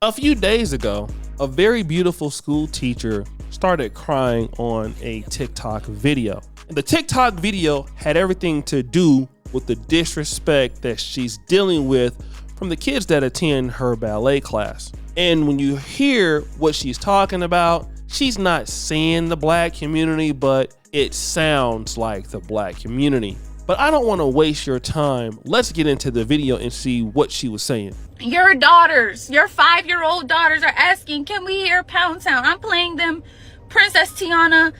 A few days ago, a very beautiful school teacher started crying on a TikTok video. And the TikTok video had everything to do with the disrespect that she's dealing with from the kids that attend her ballet class. And when you hear what she's talking about, she's not saying the black community, but it sounds like the black community. But I don't want to waste your time. Let's get into the video and see what she was saying. Your daughters, your 5-year-old daughters are asking, can we hear Pound Town? I'm playing them Princess Tiana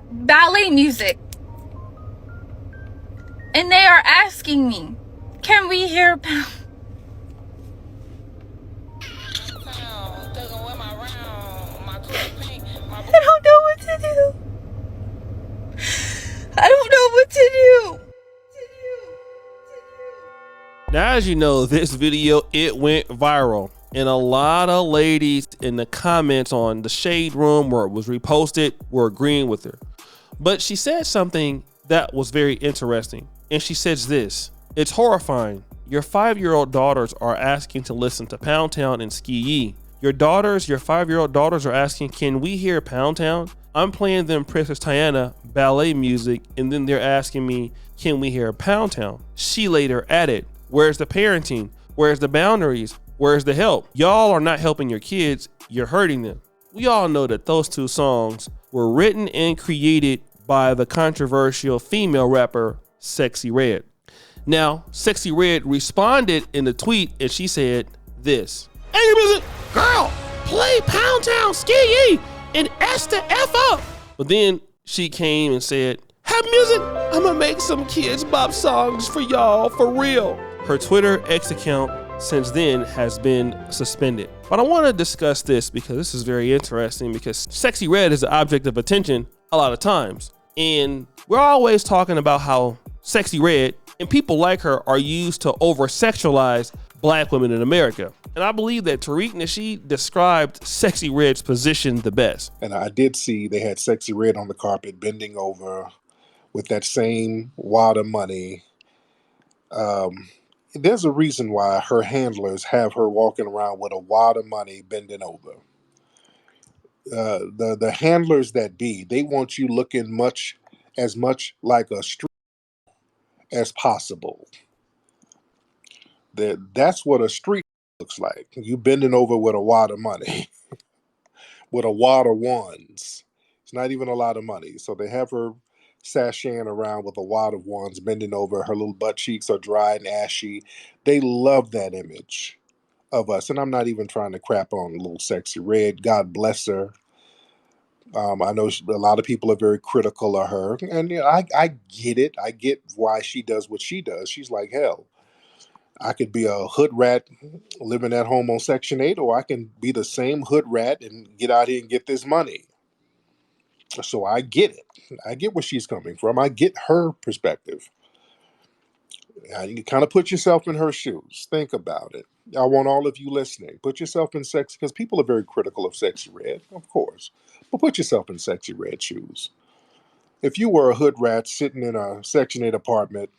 ballet music. And they are asking me, can we hear Pound? I don't know what to do. I don't know what to do. Now, as you know, this video, it went viral. And a lot of ladies in the comments on the Shade Room where it was reposted were agreeing with her. But she said something that was very interesting. And she says this: it's horrifying. Your 5-year-old daughters are asking to listen to Pound Town and Ski Yee. Your 5-year-old daughters are asking, can we hear Pound Town? I'm playing them Princess Tiana ballet music, and then they're asking me, can we hear Pound Town? She later added, where's the parenting? Where's the boundaries? Where's the help? Y'all are not helping your kids, you're hurting them. We all know that those two songs were written and created by the controversial female rapper, Sexyy Red. Now, Sexyy Red responded in the tweet and she said this: Angry Music, girl, play Pound Town, Ski Yee, and S the F up. But then she came and said, have music, I'm gonna make some kids bop songs for y'all for real. Her Twitter X account since then has been suspended. But I want to discuss this because this is very interesting, because Sexyy Red is the object of attention a lot of times. And we're always talking about how Sexyy Red and people like her are used to over-sexualize black women in America. And I believe that Th0t Nasheed described Sexyy Red's position the best. And I did see they had Sexyy Red on the carpet bending over with that same wad of money. There's a reason why her handlers have her walking around with a wad of money bending over. The handlers that be, they want you looking as much like a street as possible. That's what a street looks like. You bending over with a wad of money, with a wad of ones. It's not even a lot of money. So they have her sashaying around with a wad of ones, bending over. Her little butt cheeks are dry and ashy. They love that image of us. And I'm not even trying to crap on little Sexyy Red. God bless her. I know a lot of people are very critical of her. And you know, I get it. I get why she does what she does. She's like, hell, I could be a hood rat living at home on Section 8, or I can be the same hood rat and get out here and get this money. So I get it. I get where she's coming from. I get her perspective. You kind of put yourself in her shoes. Think about it. I want all of you listening. Put yourself in sex, because people are very critical of Sexyy Red, of course. But put yourself in Sexyy Red shoes. If you were a hood rat sitting in a Section 8 apartment,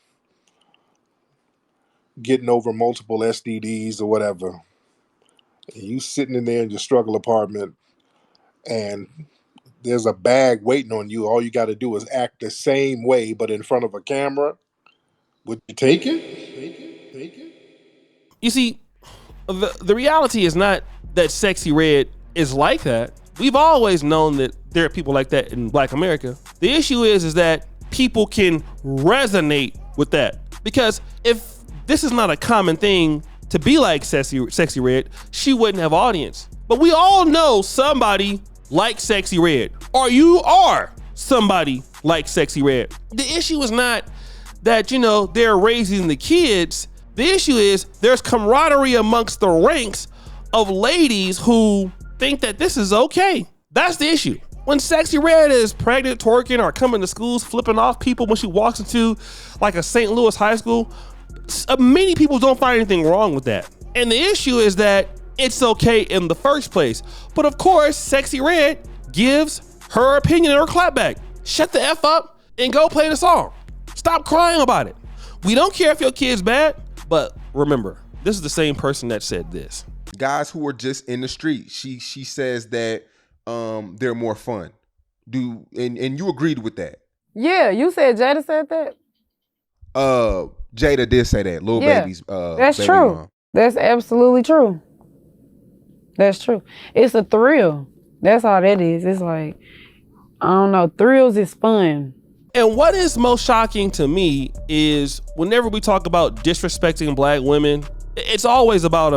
getting over multiple STDs or whatever, and you sitting in there in your struggle apartment, and there's a bag waiting on you, all you got to do is act the same way, but in front of a camera, would you take it? Take it? You see, the reality is not that Sexyy Red is like that. We've always known that there are people like that in Black America. The issue is that people can resonate with that. Because if this is not a common thing to be like Sexyy Red, she wouldn't have audience. But we all know somebody like Sexyy Red, or you are somebody like Sexyy Red. The issue is not that, you know, they're raising the kids. The issue is there's camaraderie amongst the ranks of ladies who think that this is okay. That's the issue. When Sexyy Red is pregnant, twerking, or coming to schools, flipping off people when she walks into like a St. Louis high school, many people don't find anything wrong with that. And the issue is that it's okay in the first place. But of course, Sexyy Red gives her opinion and her clapback. Shut the F up and go play the song. Stop crying about it. We don't care if your kid's bad, but remember, this is the same person that said this. Guys who are just in the street. She says that they're more fun. And you agreed with that? Yeah, you said Jada said that? Jada did say that. Lil Baby's that's baby true. mom. That's absolutely true. That's true. It's a thrill. That's all that is. It's like, I don't know, thrills is fun. And what is most shocking to me is whenever we talk about disrespecting black women, it's always about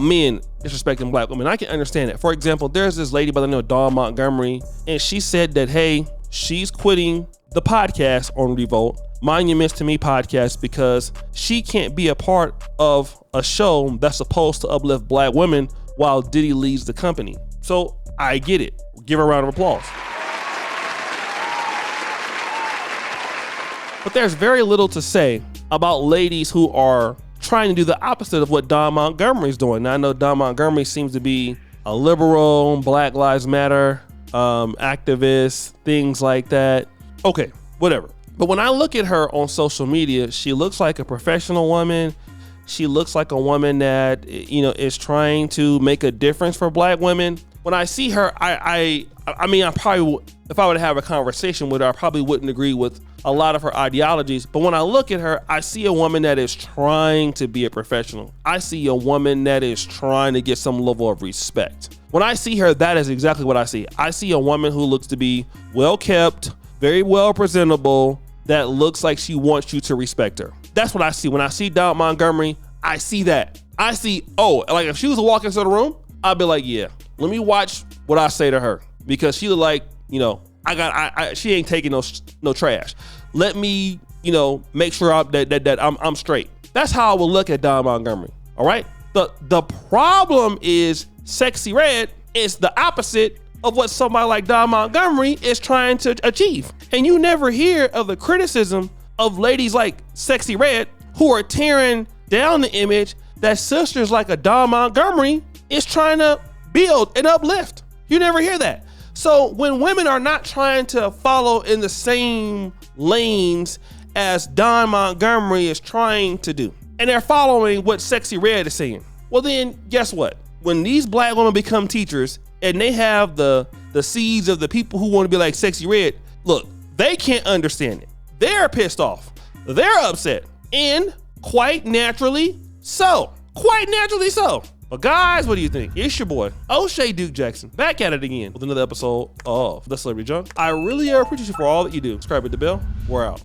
men disrespecting black women. I can understand that. For example, there's this lady by the name of Dawn Montgomery, and she said that, hey, she's quitting the podcast on Th0t, Monuments to Me podcast, because she can't be a part of a show that's supposed to uplift black women while Diddy leaves the company. So I get it. Give her a round of applause. But there's very little to say about ladies who are trying to do the opposite of what Dawn Montgomery's doing. Now, I know Dawn Montgomery seems to be a liberal, Black Lives Matter activist, things like that. Okay, whatever. But when I look at her on social media, she looks like a professional woman. She looks like a woman that, you know, is trying to make a difference for black women. When I see her, I mean, I probably, if I were to have a conversation with her, I probably wouldn't agree with a lot of her ideologies. But when I look at her, I see a woman that is trying to be a professional. I see a woman that is trying to get some level of respect. When I see her, that is exactly what I see. I see a woman who looks to be well kept, very well presentable, that looks like she wants you to respect her. That's what I see. When I see Dawn Montgomery, I see that. I see, oh, like if she was to walk into the room, I'd be like, yeah, let me watch what I say to her, because she look like, you know, she ain't taking no trash. Let me, you know, make sure I'm straight. That's how I would look at Dawn Montgomery. All right. The problem is Sexy Red is the opposite of what somebody like Dawn Montgomery is trying to achieve. And you never hear of the criticism of ladies like Sexy Red who are tearing down the image that sisters like a Dawn Montgomery is trying to build and uplift. You never hear that. So when women are not trying to follow in the same lanes as Dawn Montgomery is trying to do, and they're following what Sexy Red is saying, well then guess what? When these black women become teachers and they have the seeds of the people who want to be like Sexy Red, look, they can't understand it. They're pissed off. They're upset. And quite naturally so. But guys, what do you think? It's your boy, O'Shea Duke Jackson, back at it again with another episode of The Celebrity Junk. I really appreciate you for all that you do. Subscribe, hit the bell. We're out.